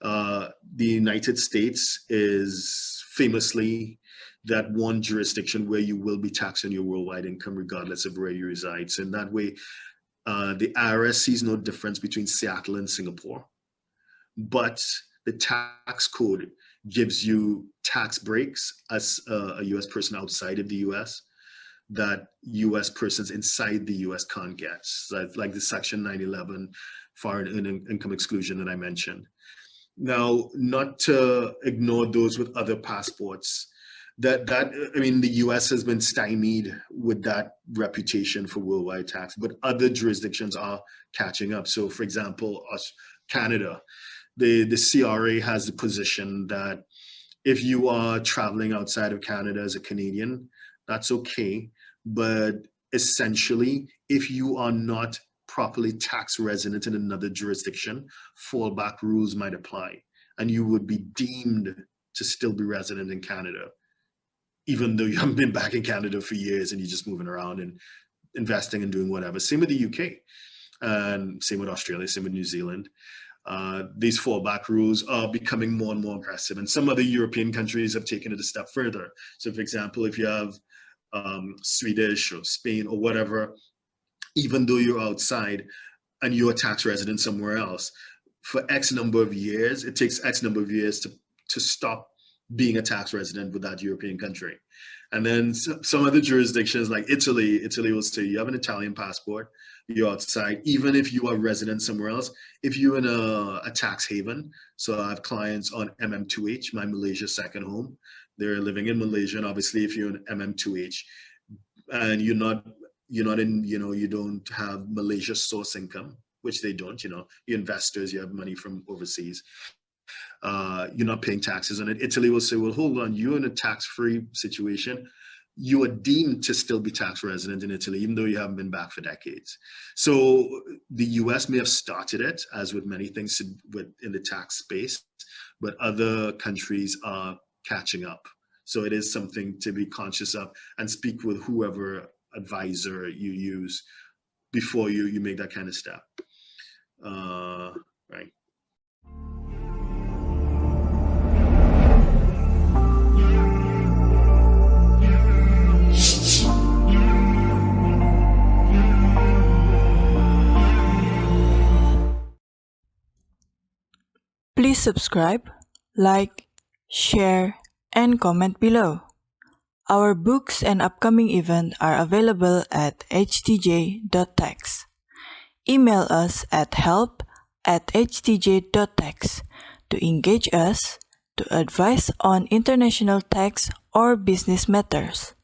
The United States is famously that one jurisdiction where you will be taxed on your worldwide income regardless of where you reside. So in that way, the IRS sees no difference between Seattle and Singapore, but the tax code gives you tax breaks as a US person outside of the US that US persons inside the US can't get. So like the Section 911 foreign income exclusion that I mentioned. Now, not to ignore those with other passports, I mean, the US has been stymied with that reputation for worldwide tax, but other jurisdictions are catching up. So for example, Canada, the CRA has the position that if you are traveling outside of Canada as a Canadian, that's okay. But essentially, if you are not properly tax resident in another jurisdiction, fallback rules might apply, and you would be deemed to still be resident in Canada, even though you haven't been back in Canada for years and you're just moving around and investing and doing whatever. Same with the UK, and same with Australia, same with New Zealand. These fallback rules are becoming more and more aggressive, and some other European countries have taken it a step further. So for example, if you have Swedish or Spain or whatever, even though you're outside and you're a tax resident somewhere else, for X number of years, it takes X number of years to stop being a tax resident with that European country. And then some other jurisdictions like Italy will say you have an Italian passport, you're outside, even if you are resident somewhere else, if you're in a tax haven. So I have clients on MM2H, my Malaysia second home. They're living in Malaysia, and obviously if you're in MM2H and you're not in, you don't have Malaysia source income, which they don't, you're investors, you have money from overseas, you're not paying taxes on it. Italy will say, well, hold on, you're in a tax-free situation. You are deemed to still be tax resident in Italy, even though you haven't been back for decades. So the US may have started it, as with many things in the tax space, but other countries are catching up. So it is something to be conscious of and speak with whoever advisor you use before you make that kind of step. Right. Please subscribe, like, share, and comment below. Our books and upcoming event are available at htj.tax. Email us at help@htj.tax to engage us, to advise on international tax or business matters.